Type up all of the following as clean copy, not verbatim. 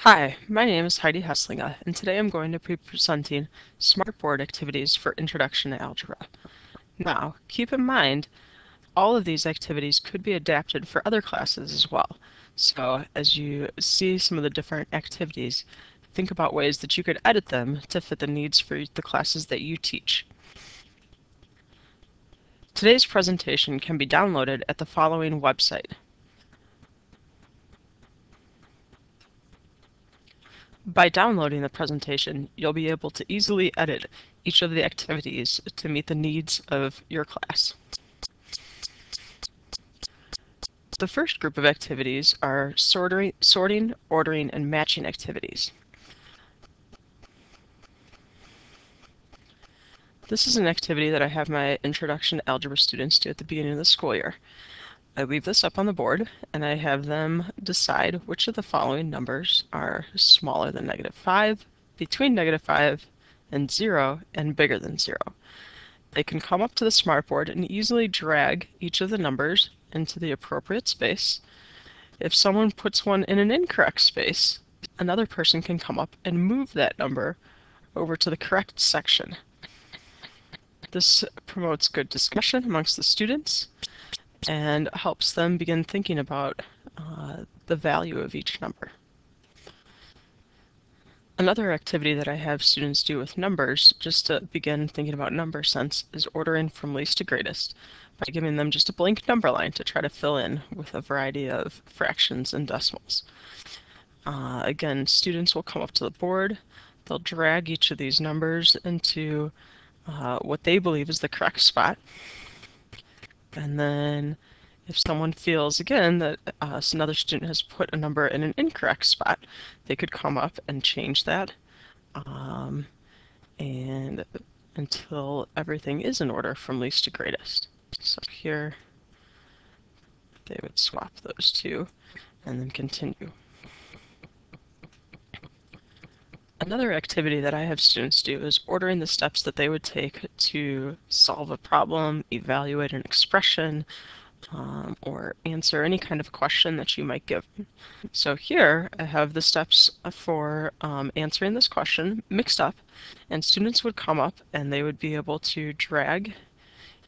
Hi, my name is Heidi Hesslinga, and today I'm going to be presenting Smartboard activities for Introduction to Algebra. Now, keep in mind, all of these activities could be adapted for other classes as well. So, as you see some of the different activities, think about ways that you could edit them to fit the needs for the classes that you teach. Today's presentation can be downloaded at the following website. By downloading the presentation, you'll be able to easily edit each of the activities to meet the needs of your class. The first group of activities are sorting, ordering, and matching activities. This is an activity that I have my Introduction to Algebra students do at the beginning of the school year. I leave this up on the board, and I have them decide which of the following numbers are smaller than -5, between -5 and 0, and bigger than 0. They can come up to the smartboard and easily drag each of the numbers into the appropriate space. If someone puts one in an incorrect space, another person can come up and move that number over to the correct section. This promotes good discussion amongst the students and helps them begin thinking about the value of each number. Another activity that I have students do with numbers, just to begin thinking about number sense, is ordering from least to greatest by giving them just a blank number line to try to fill in with a variety of fractions and decimals. Again, students will come up to the board, they'll drag each of these numbers into what they believe is the correct spot, and then if someone feels, again, that another student has put a number in an incorrect spot, they could come up and change that and until everything is in order from least to greatest. So here they would swap those two and then continue. Another activity that I have students do is ordering the steps that they would take to solve a problem, evaluate an expression, or answer any kind of question that you might give. So here I have the steps for answering this question mixed up, and students would come up and they would be able to drag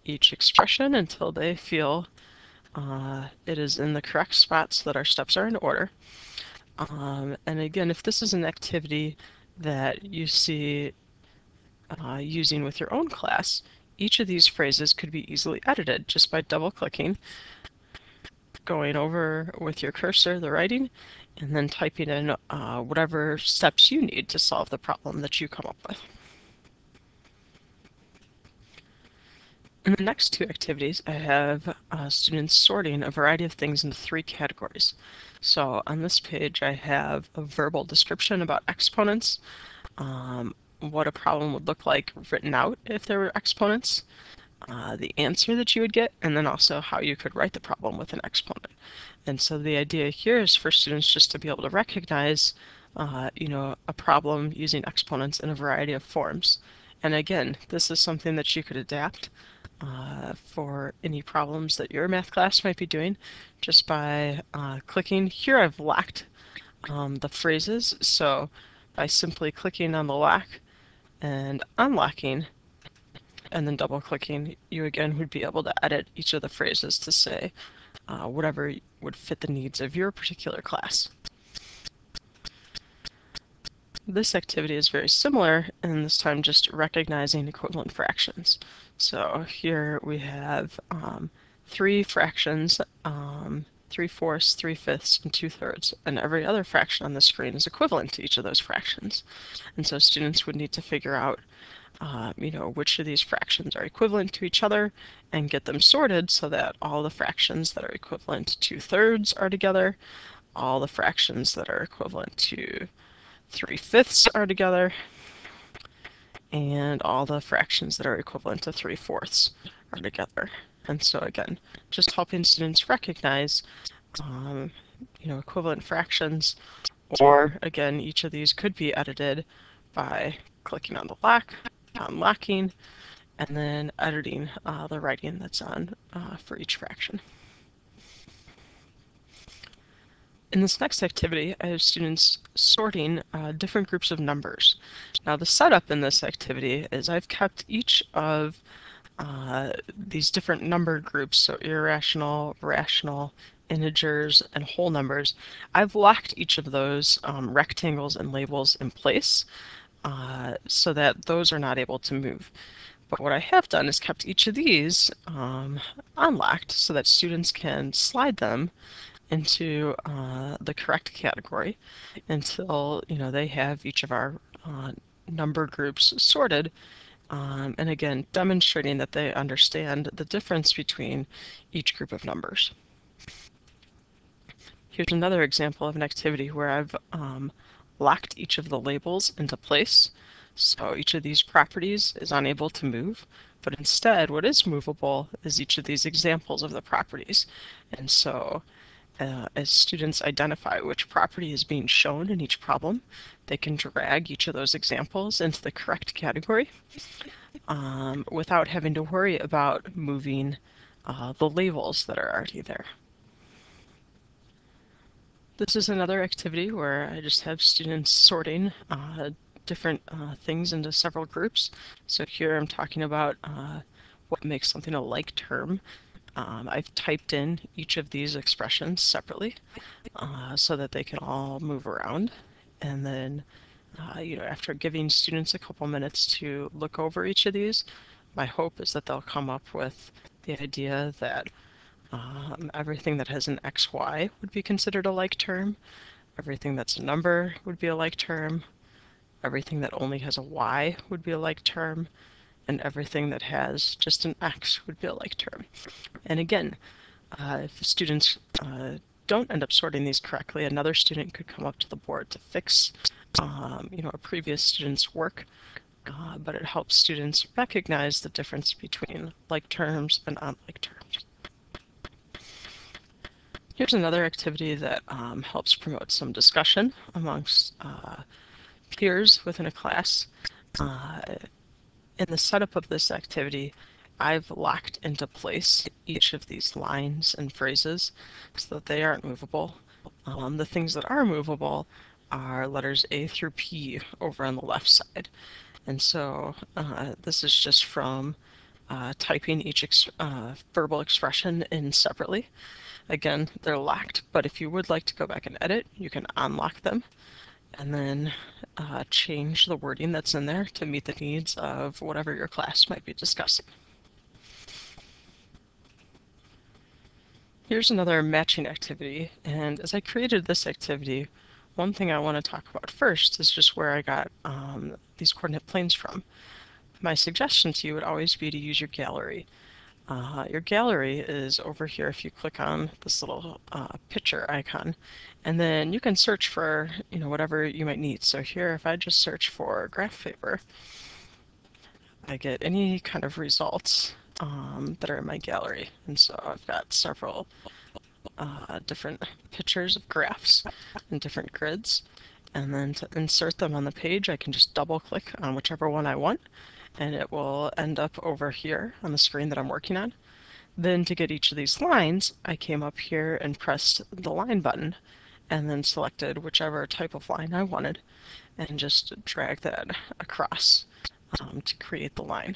each expression until they feel it is in the correct spot so that our steps are in order. And again, if this is an activity that you see using with your own class, each of these phrases could be easily edited just by double-clicking, going over with your cursor the writing, and then typing in whatever steps you need to solve the problem that you come up with. In the next two activities, I have students sorting a variety of things into 3 categories. So on this page, I have a verbal description about exponents, what a problem would look like written out if there were exponents, the answer that you would get, and then also how you could write the problem with an exponent. And so the idea here is for students just to be able to recognize, a problem using exponents in a variety of forms. And again, this is something that you could adapt for any problems that your math class might be doing just by clicking. Here I've locked the phrases, so by simply clicking on the lock and unlocking and then double clicking, you again would be able to edit each of the phrases to say whatever would fit the needs of your particular class. This activity is very similar, and this time just recognizing equivalent fractions. So here we have 3 fractions, 3/4, 3/5, and 2/3, and every other fraction on the screen is equivalent to each of those fractions. And so students would need to figure out which of these fractions are equivalent to each other and get them sorted so that all the fractions that are equivalent to 2/3 are together, all the fractions that are equivalent to 3/5 are together, and all the fractions that are equivalent to 3/4 are together. And so again, just helping students recognize, equivalent fractions, or again, each of these could be edited by clicking on the lock, unlocking, and then editing the writing that's on for each fraction. In this next activity, I have students sorting different groups of numbers. Now the setup in this activity is I've kept each of these different number groups, so irrational, rational, integers, and whole numbers. I've locked each of those rectangles and labels in place so that those are not able to move. But what I have done is kept each of these unlocked so that students can slide them into the correct category until they have each of our number groups sorted, and again demonstrating that they understand the difference between each group of numbers. Here's another example of an activity where I've locked each of the labels into place. So each of these properties is unable to move, but instead what is movable is each of these examples of the properties. And so as students identify which property is being shown in each problem, they can drag each of those examples into the correct category without having to worry about moving the labels that are already there. This is another activity where I just have students sorting different things into several groups. So here I'm talking about what makes something a like term. I've typed in each of these expressions separately so that they can all move around. And then, after giving students a couple minutes to look over each of these, my hope is that they'll come up with the idea that everything that has an XY would be considered a like term. Everything that's a number would be a like term. Everything that only has a Y would be a like term. And everything that has just an X would be a like term. And again, if students don't end up sorting these correctly, another student could come up to the board to fix a previous student's work. But it helps students recognize the difference between like terms and unlike terms. Here's another activity that helps promote some discussion amongst peers within a class. In the setup of this activity, I've locked into place each of these lines and phrases so that they aren't movable. The things that are movable are letters A through P over on the left side. And so this is just from typing each verbal expression in separately. Again, they're locked, but if you would like to go back and edit, you can unlock them and then change the wording that's in there to meet the needs of whatever your class might be discussing. Here's another matching activity, and as I created this activity, one thing I want to talk about first is just where I got these coordinate planes from. My suggestion to you would always be to use your gallery. Your gallery is over here if you click on this little picture icon, and then you can search for whatever you might need. So here, if I just search for graph paper, I get any kind of results that are in my gallery. And so I've got several different pictures of graphs and different grids. And then to insert them on the page, I can just double click on whichever one I want, and it will end up over here on the screen that I'm working on. Then to get each of these lines, I came up here and pressed the line button and then selected whichever type of line I wanted and just drag that across to create the line.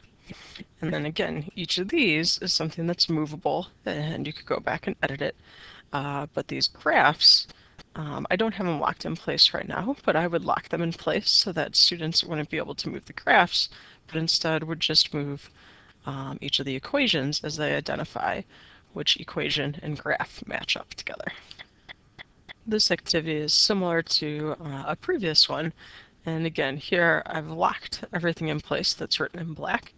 And then again, each of these is something that's movable and you could go back and edit it. But these graphs, I don't have them locked in place right now, but I would lock them in place so that students wouldn't be able to move the graphs, but instead would just move each of the equations as they identify which equation and graph match up together. This activity is similar to a previous one, and again here I've locked everything in place that's written in black,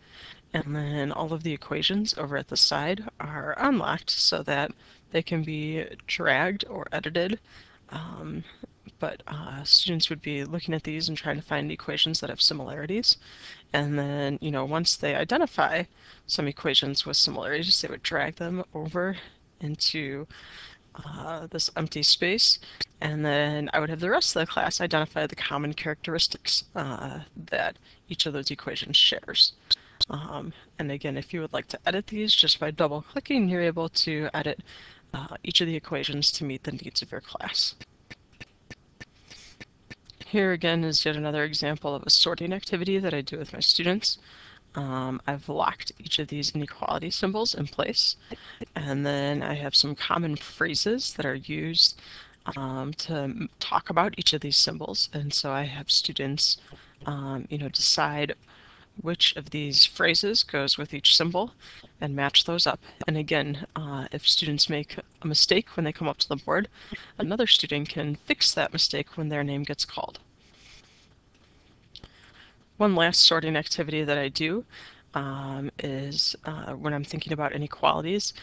and then all of the equations over at the side are unlocked so that they can be dragged or edited. But students would be looking at these and trying to find equations that have similarities. And then, once they identify some equations with similarities, they would drag them over into this empty space. And then I would have the rest of the class identify the common characteristics that each of those equations shares. And again, if you would like to edit these just by double clicking, you're able to edit each of the equations to meet the needs of your class. Here again is yet another example of a sorting activity that I do with my students. I've locked each of these inequality symbols in place, and then I have some common phrases that are used to talk about each of these symbols. And so I have students, decide which of these phrases goes with each symbol and match those up. And again, if students make a mistake when they come up to the board, another student can fix that mistake when their name gets called. One last sorting activity that I do is when I'm thinking about inequalities,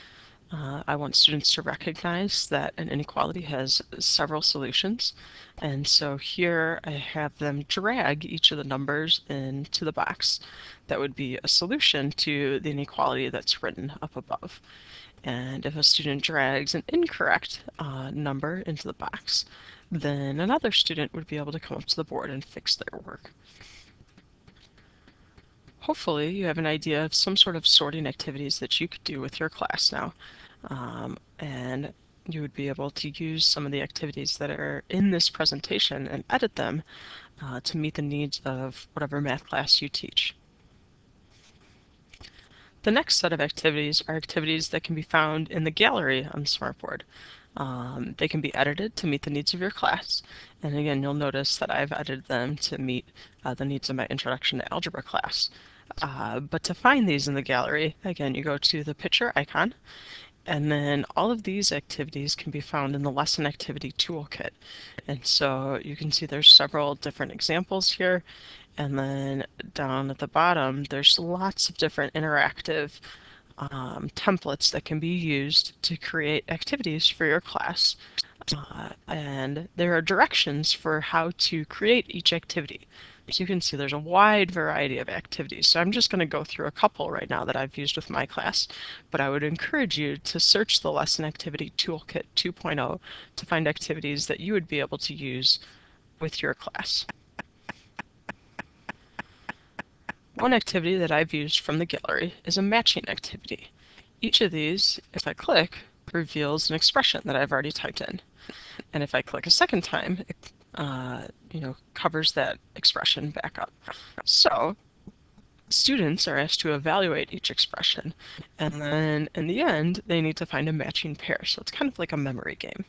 I want students to recognize that an inequality has several solutions. And so here I have them drag each of the numbers into the box that would be a solution to the inequality that's written up above. And if a student drags an incorrect number into the box, then another student would be able to come up to the board and fix their work. Hopefully you have an idea of some sort of sorting activities that you could do with your class now. And you would be able to use some of the activities that are in this presentation and edit them to meet the needs of whatever math class you teach. The next set of activities are activities that can be found in the gallery on the smartboard. They can be edited to meet the needs of your class. And again, you'll notice that I've edited them to meet the needs of my Introduction to Algebra class. But to find these in the gallery, again, you go to the picture icon, and then all of these activities can be found in the Lesson Activity Toolkit. And so you can see there's several different examples here. And then down at the bottom, there's lots of different interactive templates that can be used to create activities for your class. And there are directions for how to create each activity. So you can see there's a wide variety of activities. So I'm just going to go through a couple right now that I've used with my class, but I would encourage you to search the Lesson Activity Toolkit 2.0 to find activities that you would be able to use with your class. One activity that I've used from the gallery is a matching activity. Each of these, if I click, reveals an expression that I've already typed in. And if I click a second time, it covers that expression back up. So students are asked to evaluate each expression, and then in the end, they need to find a matching pair. So it's kind of like a memory game.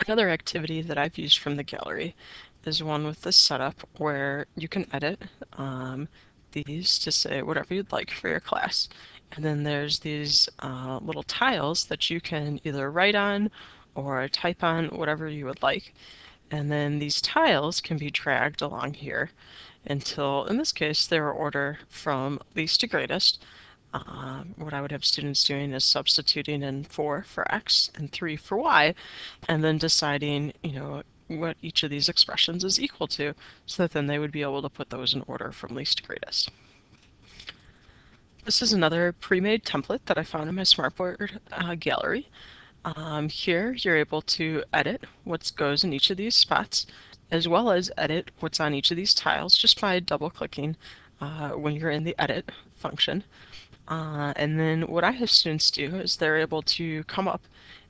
Another activity that I've used from the gallery is one with this setup where you can edit these to say whatever you'd like for your class. And then there's these little tiles that you can either write on or type on, whatever you would like. And then these tiles can be dragged along here until, in this case, they're order from least to greatest. What I would have students doing is substituting in 4 for x and 3 for y, and then deciding, what each of these expressions is equal to, so that then they would be able to put those in order from least to greatest. This is another pre-made template that I found in my Smartboard gallery. Here you're able to edit what goes in each of these spots, as well as edit what's on each of these tiles just by double-clicking when you're in the edit function. And then what I have students do is they're able to come up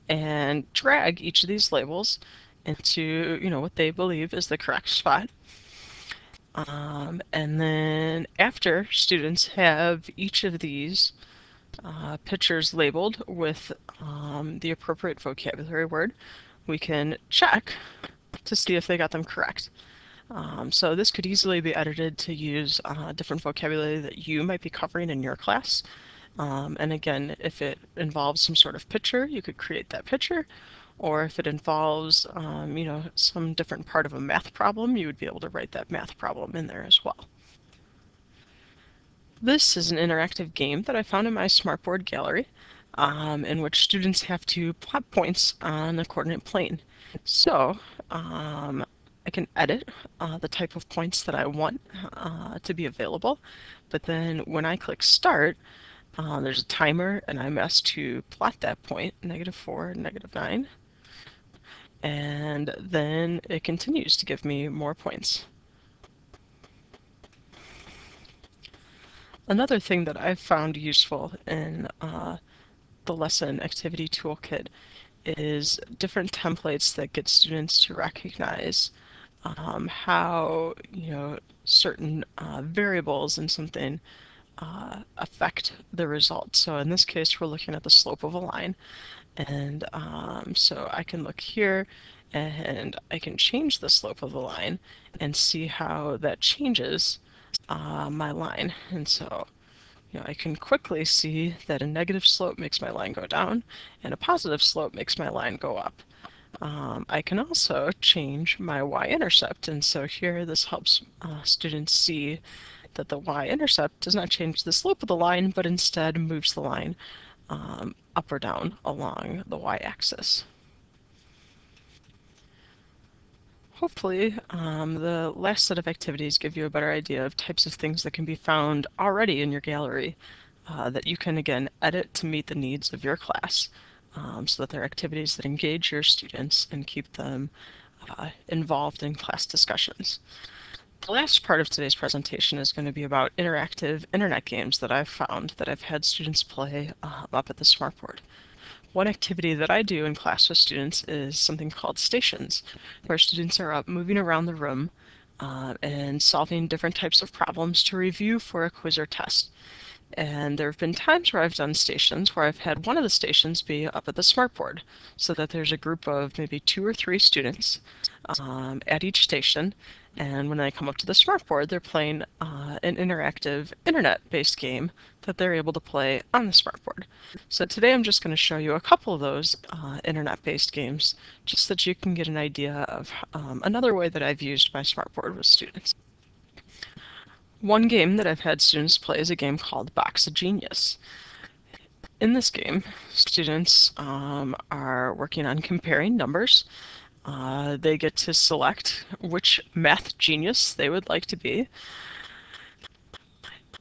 and drag each of these labels into, what they believe is the correct spot. And then after students have each of these pictures labeled with the appropriate vocabulary word, we can check to see if they got them correct. So this could easily be edited to use different vocabulary that you might be covering in your class. And again, if it involves some sort of picture, you could create that picture. Or if it involves, some different part of a math problem, you would be able to write that math problem in there as well. This is an interactive game that I found in my Smartboard gallery, in which students have to plot points on a coordinate plane. So I can edit the type of points that I want to be available, but then when I click Start, there's a timer, and I'm asked to plot that point, -4, -9, and then it continues to give me more points. Another thing that I've found useful in the Lesson Activity Toolkit is different templates that get students to recognize how, certain variables in something affect the result. So in this case, we're looking at the slope of a line. And so I can look here and I can change the slope of the line and see how that changes my line. And so, I can quickly see that a negative slope makes my line go down and a positive slope makes my line go up. I can also change my y-intercept, and so here this helps students see that the y-intercept does not change the slope of the line, but instead moves the line up or down along the y-axis. Hopefully, the last set of activities give you a better idea of types of things that can be found already in your gallery that you can, again, edit to meet the needs of your class so that they're activities that engage your students and keep them involved in class discussions. The last part of today's presentation is going to be about interactive internet games that I've found that I've had students play up at the smartboard. One activity that I do in class with students is something called stations, where students are up moving around the room and solving different types of problems to review for a quiz or test. And there have been times where I've done stations where I've had one of the stations be up at the smartboard, so that there's a group of maybe 2 or 3 students at each station, and when they come up to the smartboard, they're playing an interactive internet-based game that they're able to play on the smartboard. So today I'm just going to show you a couple of those internet-based games, just so that you can get an idea of another way that I've used my smartboard with students. One game that I've had students play is a game called Box of Genius. In this game, students are working on comparing numbers. They get to select which math genius they would like to be,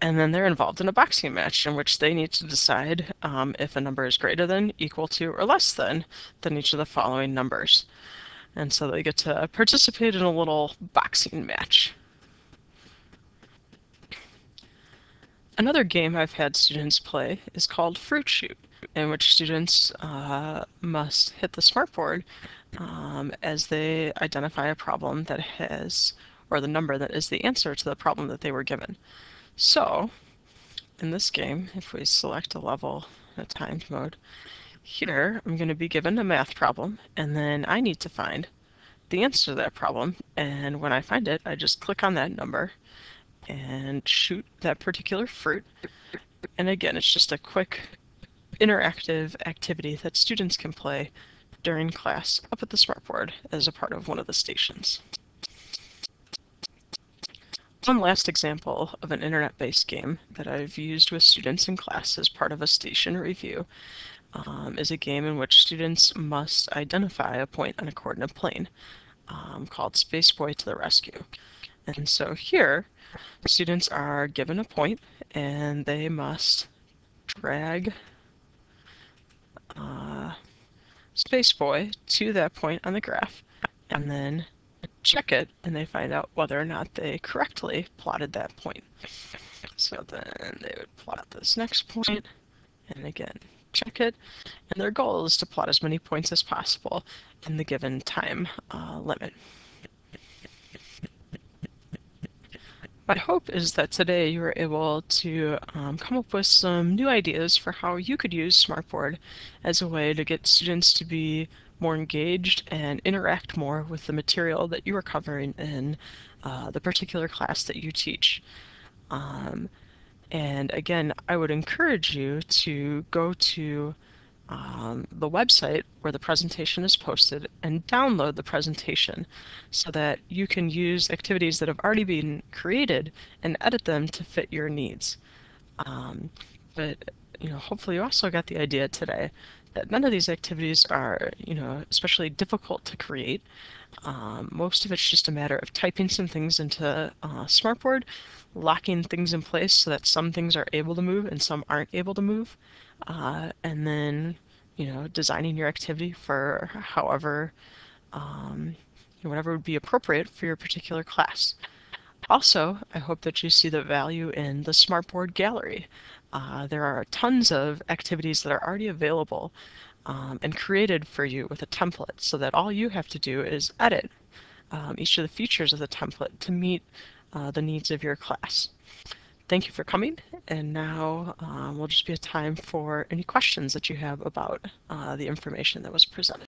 and then they're involved in a boxing match in which they need to decide if a number is greater than, equal to, or less than each of the following numbers. And so they get to participate in a little boxing match. Another game I've had students play is called Fruit Shoot, in which students must hit the smartboard as they identify a problem that has, or the number that is the answer to the problem that they were given. So, in this game, if we select a level, a timed mode, here I'm going to be given a math problem, and then I need to find the answer to that problem, and when I find it, I just click on that number and shoot that particular fruit. And again, it's just a quick interactive activity that students can play during class up at the smartboard as a part of one of the stations. One last example of an internet-based game that I've used with students in class as part of a station review is a game in which students must identify a point on a coordinate plane called Space Boy to the Rescue. And so here, students are given a point and they must drag Space Boy to that point on the graph and then check it, and they find out whether or not they correctly plotted that point. So then they would plot this next point, and again, check it, and their goal is to plot as many points as possible in the given time limit. My hope is that today you were able to come up with some new ideas for how you could use Smartboard as a way to get students to be more engaged and interact more with the material that you are covering in the particular class that you teach. And again, I would encourage you to go to the website where the presentation is posted and download the presentation so that you can use activities that have already been created and edit them to fit your needs. But hopefully you also got the idea today that none of these activities are especially difficult to create. Most of it's just a matter of typing some things into Smartboard, locking things in place so that some things are able to move and some aren't able to move, and then designing your activity for however, whatever would be appropriate for your particular class. Also, I hope that you see the value in the Smartboard gallery. There are tons of activities that are already available and created for you with a template so that all you have to do is edit each of the features of the template to meet the needs of your class. Thank you for coming, and now will just be a time for any questions that you have about the information that was presented.